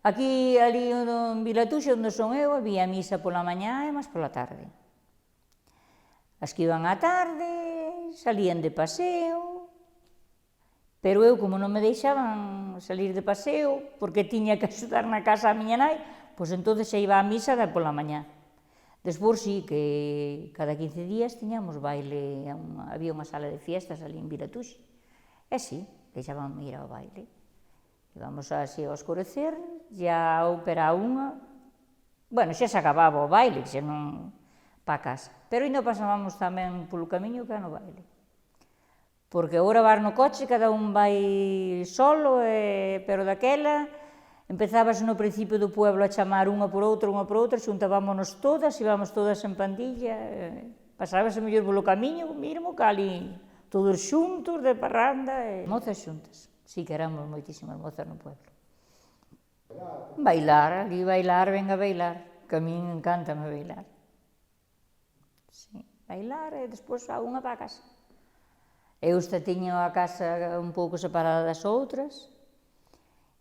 Aquí, ali en Vilatuxe, onde son eu, había misa pola mañá e máis pola tarde. As que iban á tarde salían de paseo, pero eu, como non me deixaban salir de paseo, porque tiña que axudar na casa a miña nai, pois entonces xa iba á misa pola mañá. Despois, sí, que cada 15 días tiñamos baile, había unha sala de fiestas ali en Vilatuxe, e sí, deixábame ir ao baile. Íbamos así ao escurecer, e a ópera a unha, bueno, xa se acababa o baile, xa non pa casa, pero ainda pasábamos tamén polo camiño que no baile. Porque agora vas no coche, cada un vai solo, pero daquela empezábase no principio do pueblo a chamar unha por outra, xuntábamos todas, íbamos todas en pandilla, pasábase mellor polo camiño mesmo, que ali todos xuntos, de parranda, mozas xuntas. Sí, que éramos moitísimas mozas no pueblo. Bailar, ali bailar, venga a bailar, que a min encántame bailar. Sí, bailar e despois a unha para a casa. Eu tiña a casa un pouco separada das outras,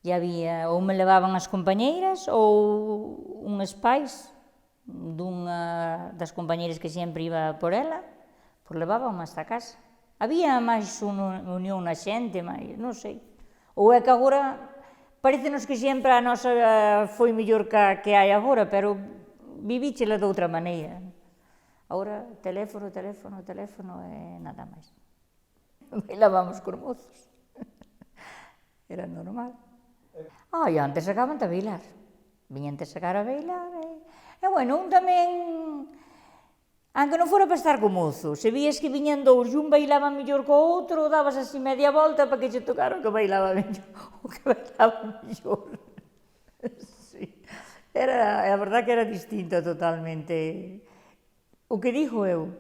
e había, ou me levaban as compañeiras, ou uns pais dunha das compañeiras que sempre iba por ela, pois levaban hasta a casa. Había máis unión na xente, máis, non sei. Ou é que agora, parécenos que sempre a nosa foi mellor que hai agora, pero vivíchela de outra maneira. Agora, teléfono e nada máis. Bailábamos cos mozos. Era normal. E antes sacaban a bailar. Viñan a sacar a bailar. E bueno, un tamén, aunque non fora para estar co mozo, se vías que viñan dous e un bailaba mellor co outro, dabas así media volta para que che tocara o que bailaba mellor. O que bailaba mellor. Sí. A verdad que era distinta totalmente. O que dixo eu,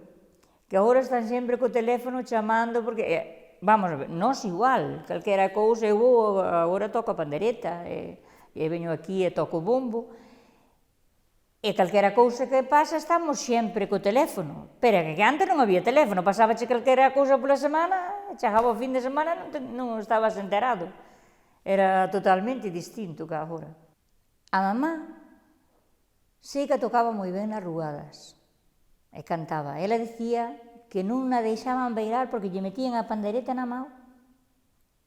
que agora están sempre co teléfono chamando, porque, vamos a ver, nós igual, calquera cousa, eu agora toco a pandereta, e veño aquí e toco o bombo, e calquera cousa que pasa estamos sempre co teléfono, pero que antes non había teléfono, pasábache calquera cousa pola semana, chegaba o fin de semana non estabas enterado, era totalmente distinto que agora. A mamá sei que tocaba moi ben nas ruadas, e cantaba. Ela dicía que non a deixaban bailar porque lle metían a pandereta na mão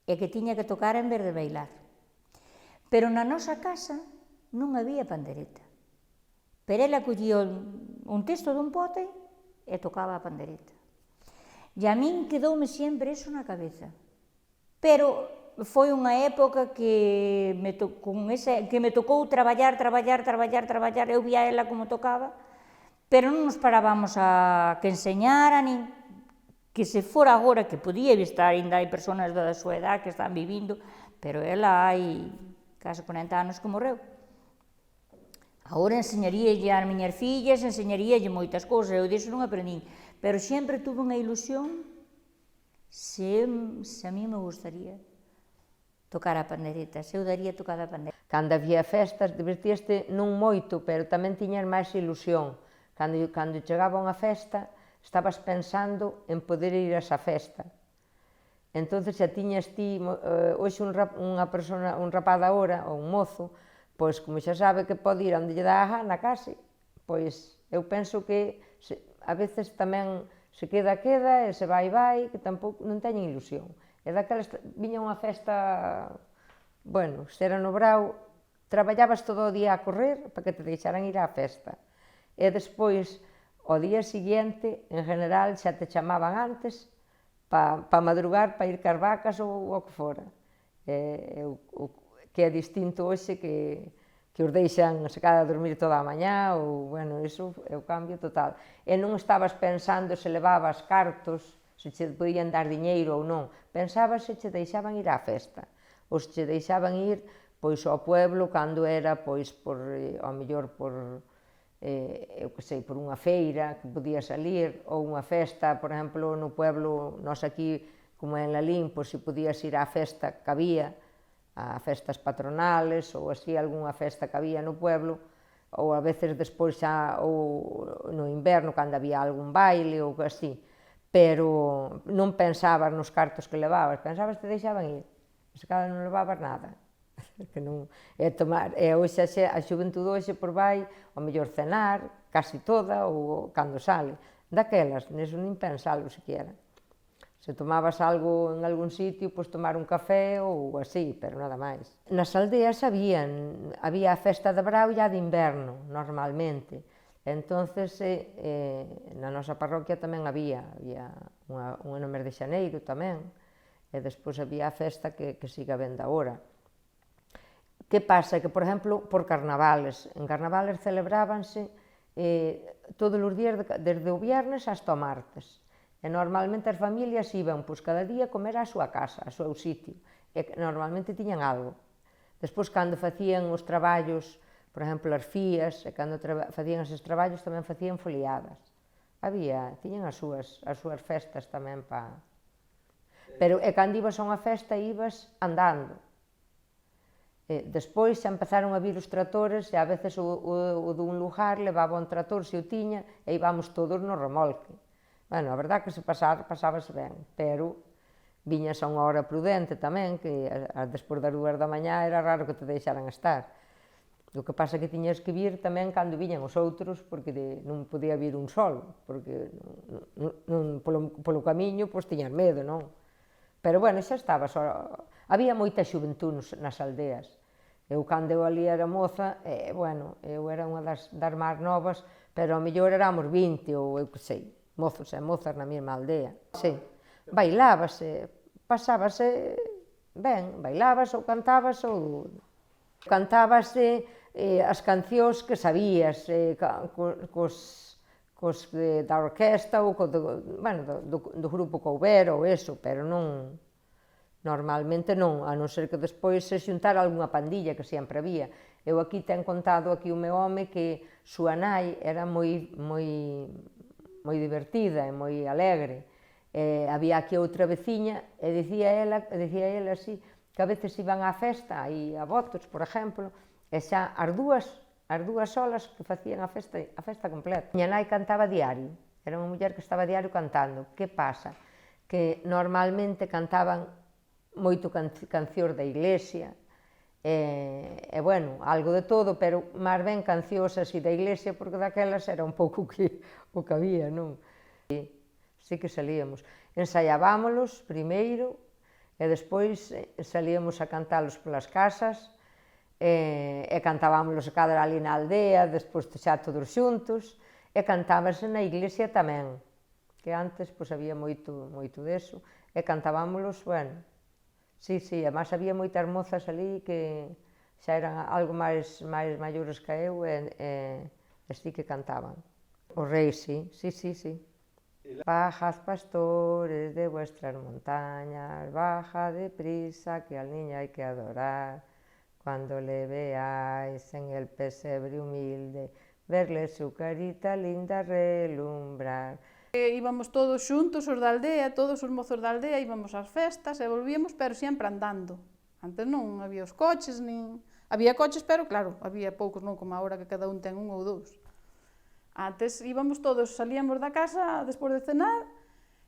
e que tiña que tocar en vez de bailar. Pero na nosa casa non había pandereta. Pero ela collía un texto dun pote e tocaba a pandereta. E a min quedoume sempre iso na cabeza. Pero foi unha época que me tocou traballar, eu vía ela como tocaba, pero non nos parábamos a que enseñara, nin que se fora agora, que podía estar, ainda hai persoas da súa edad que están vivindo, pero ela hai case 40 anos que morreu. Agora enseñaríalle ás miñas fillas, enseñaríalle moitas cousas, eu disso non aprendín, pero sempre tuve unha ilusión se a mí me gustaría tocar a pandereta, se eu daría tocar a pandereta. Cando había festas, divertíaste non moito, pero tamén tiñas máis ilusión. Cando chegaba unha festa, estabas pensando en poder ir a esa festa. Entón, xa tiñas ti, hoxe un rapaz da hora, ou un mozo, pois, como xa sabe que pode ir onde lle dá a gana, case, pois, eu penso que a veces tamén se queda, e se vai, que tampouco non teñen ilusión. E daquelas, viña unha festa, bueno, se era no brao, traballabas todo o día a correr para que te deixaran ir á festa. E despois, ao día seguinte, en general, xa te chamaban antes para madrugar, para ir cas vacas ou o que fora. Que é distinto hoxe que os deixan se cada dormir toda a mañá, ou, bueno, iso é o cambio total. E non estabas pensando se levabas cartos, se che podían dar diñeiro ou non. Pensabas se che deixaban ir á festa, ou se che deixaban ir, pois, ao pueblo, cando era, pois, ao mellor, por eu que sei, por unha feira que podía salir, ou unha festa, por exemplo, no pueblo, nós aquí, como en Lalín, pois se podías ir á festa que había, a festas patronales, ou así, algunha festa que había no pueblo, ou a veces despois xa, ou no inverno, cando había algún baile, ou así, pero non pensabas nos cartos que levabas, pensabas que te deixaban ir, se cada non levabas nada. que non é tomar, e hoxe a xuventude hoxe por vai, ao mellor cenar, casi toda, ou cando sale. Daquelas, neso nin pensalo sequera. Se tomabas algo en algún sitio, pois tomar un café ou así, pero nada máis. Nas aldeas había a festa de Brao e a de inverno, normalmente. Entonces, na nosa parroquia tamén había unha no mes de xaneiro tamén, e despois había a festa que siga vendo agora. Que pasa? Que, por exemplo, por carnavales. En carnavales celebrábanse todos os días, desde o viernes hasta o martes. E normalmente as familias iban, pois, cada día comer á súa casa, ao seu sitio. E normalmente tiñan algo. Despois, cando facían os traballos, por exemplo, as fías, e cando facían eses traballos tamén facían foliadas. Tiñan as súas festas tamén para... Pero, cando ibas a unha festa, ibas andando. Despois xa empezaron a vir os tratores, e a veces o dun lugar levaba un trator, se o tiña, e íbamos todos no remolque. Bueno, a verdade que se pasábase ben, pero viñas a unha hora prudente tamén, que despois das 2 da mañá era raro que te deixaran estar. O que pasa que tiñas que vir tamén cando viñan os outros, porque non podía vir un solo, porque polo camiño pois tiñas medo, non? Pero bueno, xa estaba, había moita xuventude nas aldeas. Eu cando eu ali era moza, bueno, eu era unha das máis novas, pero ao mellor éramos 20 ou eu que sei, mozos e mozas na mesma aldea. Sí, bailábase, pasábase ben, bailabas ou cantabas as cancións que sabías, cos da orquesta ou do grupo que houbera ou eso, pero non, normalmente non, a non ser que despois se xuntara algunha pandilla que sempre había. Eu aquí ten contado aquí o meu home que súa nai era moi divertida e moi alegre. Había aquí outra veciña e dicía ela así, que a veces iban á festa, aí a Botos, por exemplo, e xa as dúas solas que facían a festa completa. Miña nai cantaba diario, era unha muller que estaba diario cantando. Que pasa? Que normalmente cantaban moito cancións da iglesia, e bueno, algo de todo, pero máis ben cancións así da iglesia, porque daquelas era un pouco o que había, non? Sí que salíamos. Ensaiábámolos primeiro, e despois salíamos a cantalos polas casas, e cantábamos cada ali na aldea, despois xa todos xuntos, e cantábase na iglesia tamén, que antes había moito deso, e cantábamos, bueno, sí, además había moitas mozas ali que xa eran algo máis maiores que eu, e sí que cantaban. Os reis, sí. Bajad, pastores de vuestras montañas, baja deprisa, que al niño hay que adorar. Cuando le veáis en el pesebre humilde, verle su carita linda relumbrar. Íbamos todos xuntos, os da aldea, todos os mozos da aldea, íbamos ás festas e volvíamos, pero sempre andando. Antes non había os coches, nin... Había coches, pero claro, había poucos, non como agora que cada un ten un ou dous. Antes íbamos todos, salíamos da casa despois de cenar,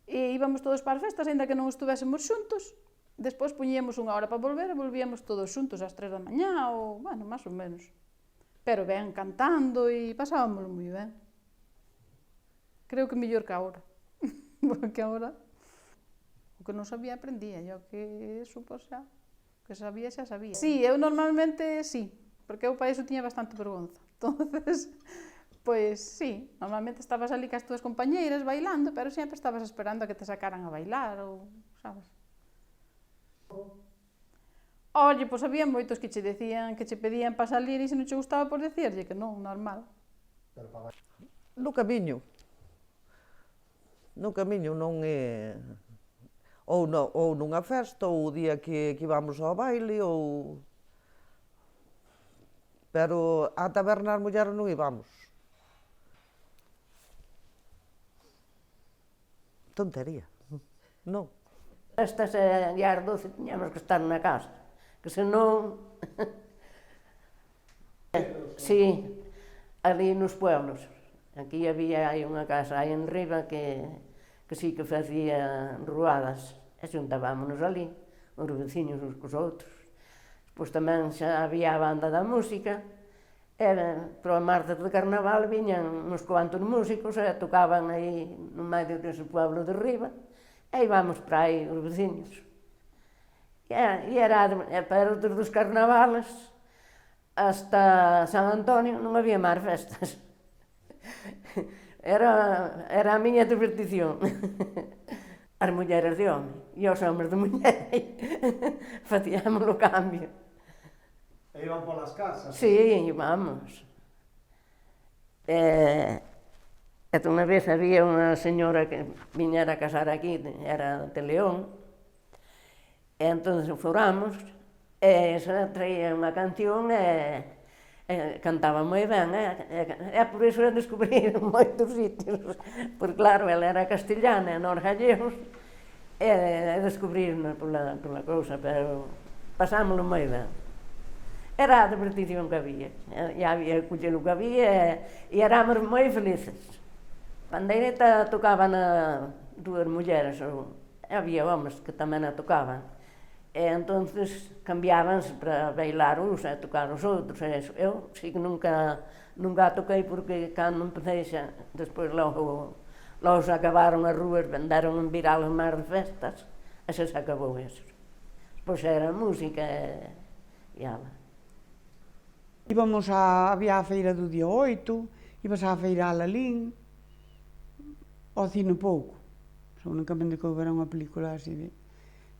e íbamos todos para as festas, aínda que non estuvésemos xuntos. Despois poñíamos unha hora para volver e volvíamos todos xuntos ás 3 da mañá, ou, bueno, máis ou menos. Pero ben, cantando, e pasábamos moi ben. Creo que mellor que agora. Porque agora o que non sabía aprendía, e o que eso, pois xa, que sabía xa sabía. Sí, eu normalmente sí, porque eu para iso tiña bastante vergonza. Entonces, pois sí, normalmente estabas ali cas túas compañeiras bailando, pero sempre estabas esperando a que te sacaran a bailar, ou, sabes? Oye, pois había moitos que che decían, que che pedían para salir, e se non che gustaba, pois decíarlle que non, normal. No camiño non é... Ou nunha festa, ou o día que íbamos ao baile, ou... Pero á taberna as mulleres non íbamos. Tontería, non. Estas e as 12 tiñamos que estar na casa, que senón... Sí, ali nos pueblos. Aquí había unha casa aí en riba que sí que facía ruadas, e xuntábámonos ali, os veciños uns cos outros. Pois tamén xa había a banda da música, e para o martes de carnaval viñan uns cuantos músicos e tocaban aí no medio dese pueblo de riba, e íbamos para aí os veciños. E era, pero desde os carnavales hasta San Antonio non había máis festas. Era a miña divertición. As mulleres de home e os homes de muller. Facíamos o cambio. E iban polas casas? Sí, vamos. Unha vez había unha señora que viñera a casar aquí, era de León, e entón foramos, e esa traía unha canción e cantaba moi ben, e por iso a descubrir moitos sitios, porque claro, ela era castellana e nós gallegos, e descubrirnos pola cousa, pero pasámoslo moi ben. Era a divertición que había, e había que coller o que había, e éramos moi felices. Pandeireta tocaban dúas mulleres, e había homes que tamén a tocaban. E entonces cambiábanse para bailar uns e tocar os outros, e eso. Eu sí que nunca a toquei porque cando empecé xa, despois logo se acabaron as rúas, venderon en viral máis de festas, e xa se acabou eso. Pois era música e ala. Había a feira do día 8, ibas á feira a Lalín, ao cine pouco, só unicamente que houbera unha película así,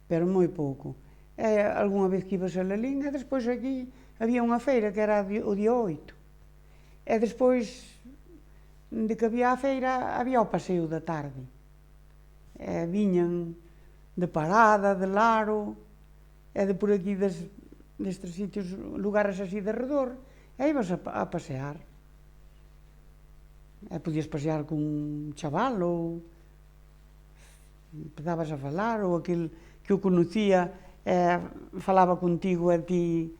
pero moi pouco. E algunha vez que ibas a Lalín, e despois aquí había unha feira que era o día 8. E despois de que había a feira, había o paseo da tarde. E viñan de Parada, de Laro, e de por aquí destes sitios, lugares así de redor, e ibas a pasear. E podías pasear con un chaval, ou empezabas a falar, ou aquel que o conocía falaba contigo e ti,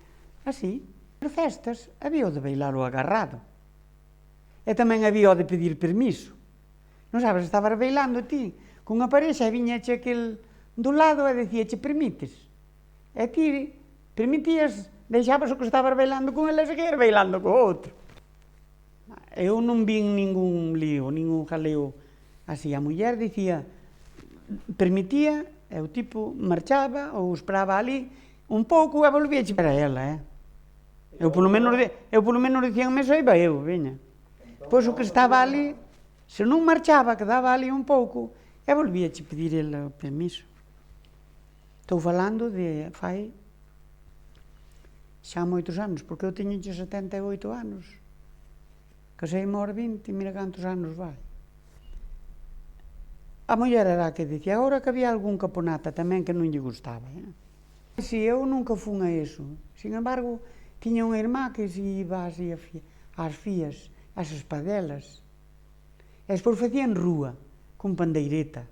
así. Pero festas, había o de bailar o agarrado. E tamén había o de pedir permiso. Non sabes, estabas bailando ti, con a parexa, e viñache aquel do lado e dicíache, permites? E ti permitías, deixabas o que estabas bailando con ele e seguir bailando co outro. Eu non vin ningún lío, ningún jaleo así. A muller dicía, permitía, e o tipo marchaba ou esperaba ali un pouco e volvíache para ela, Eu polo menos dicíanme eso, iba eu, veña. Pois o que estaba ali, se non marchaba, quedaba ali un pouco, e volvíache pedir ele o permiso. Estou falando de fai xa moitos anos, porque eu teño 78 anos. Caseime aos 20, mira cantos anos vai. A muller era a que dicía, agora que había algún caponata tamén que non lle gustaba. Si, eu nunca fun a eso. Sin embargo, tiña unha irmá que si iba así ás fías, ás espadelas. E despois facían rúa, con pandeireta.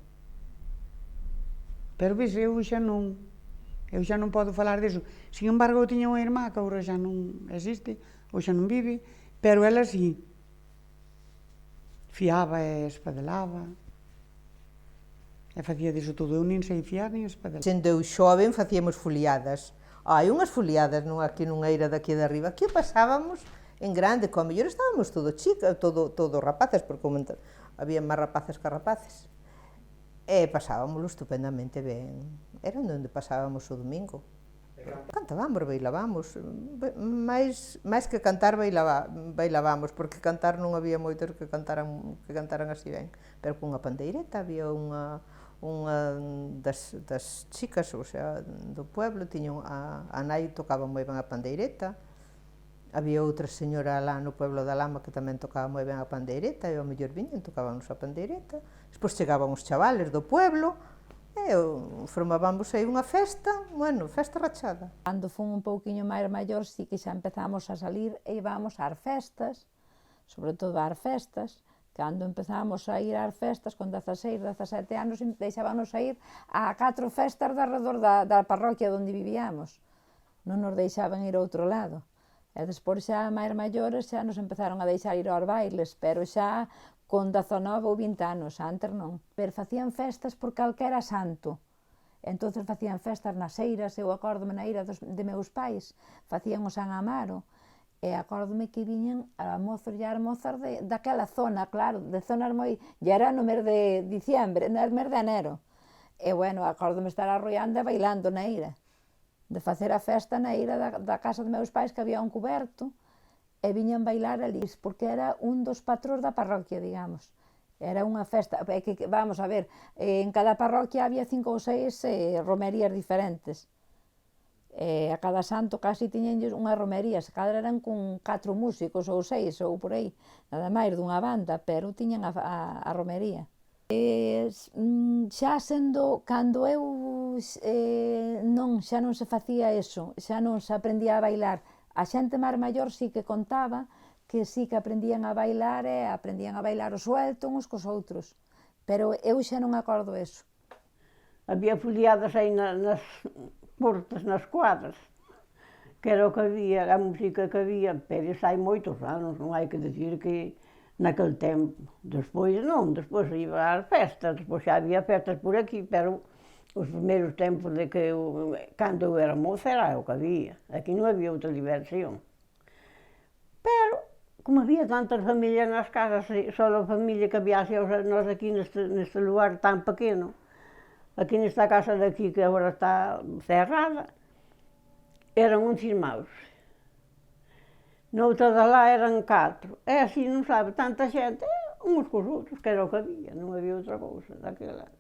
Pero, ves, eu xa non podo falar deso. Sin embargo, eu tiña unha irmá que agora xa non existe, ou xa non vive, pero ela sí. Fiaba e espadelaba. E facía diso todo. Eu nin sei fiar nin espadelar. Sendo eu xoven, facíamos foliadas. Hai unhas foliadas aquí nunha eira daqui de arriba, que pasábamos en grande, que ao mellor estábamos todo chicas, todo rapaces, porque había máis rapaces que rapaces. E pasábamoslo estupendamente ben. Era onde pasábamos o domingo. Cantábamos, bailábamos, máis que cantar bailábamos, porque cantar non había moitos que cantaran así ben, pero con unha pandeireta había unha das chicas, o sea, do pueblo, a nai tocaba moi ben a pandeireta, había outra señora lá no pueblo da Lama que tamén tocaba moi ben a pandeireta, e ao mellor viñan, tocábamos a pandeireta, despois chegaban os chavales do pueblo, e formábamos aí unha festa, bueno, festa rachada. Cando fun un pouquiño máis maior, sí que xa empezamos a salir e íbamos ás festas, sobre todo ás festas. Cando empezamos a ir ás festas, con 16, 17 anos, deixábanos a ir a 4 festas de arredor da parroquia onde vivíamos. Non nos deixaban ir a outro lado. E despois xa máis maiores xa nos empezaron a deixar ir aos bailes, pero xa con 19 ou 20 anos, antes non. Pero facían festas por calquera santo. entonces facían festas nas eiras, eu acórdome na eira de meus pais, facían o San Amaro, e acórdome que viñan a mozos e as mozas daquela zona, claro, de zonas moi... E era no mes de diciembre, no mes de enero. E, bueno, acórdome estar arrollando e bailando na eira, de facer a festa na eira da casa de meus pais, que había un cuberto, e viñan bailar ali, porque era un dos patrós da parroquia, digamos. Era unha festa, vamos a ver, en cada parroquia había 5 ou 6 romerías diferentes. A cada santo casi tiñenlles unha romería, se cadra eran con 4 músicos ou 6 ou por aí, nada máis dunha banda, pero tiñan a romería. Xa sendo, cando eu xa non se facía eso, xa non se aprendía a bailar. A xente máis maior sí que contaba que sí que aprendían a bailar e aprendían a bailar o suelto uns cos outros, pero eu xa non acordo eso. Había foliadas aí nas portas, nas cuadras, que era o que había, a música que había, pero isso hai moitos anos, non hai que dicir que naquele tempo. Despois non, despois iba ás festas, despois xa había festas por aquí, pero os primeiros tempos de que cando eu era moza era o que había, aquí non había outra diversión. Pero, como había tantas familias nas casas, só a familia que había nós aquí neste lugar tan pequeno, aquí nesta casa de aquí que agora está cerrada, eran 11 irmãos. Noutra de lá eran 4. E así, non sabe, tanta xente, uns cos outros, que era o que había, non había outra cousa daquela.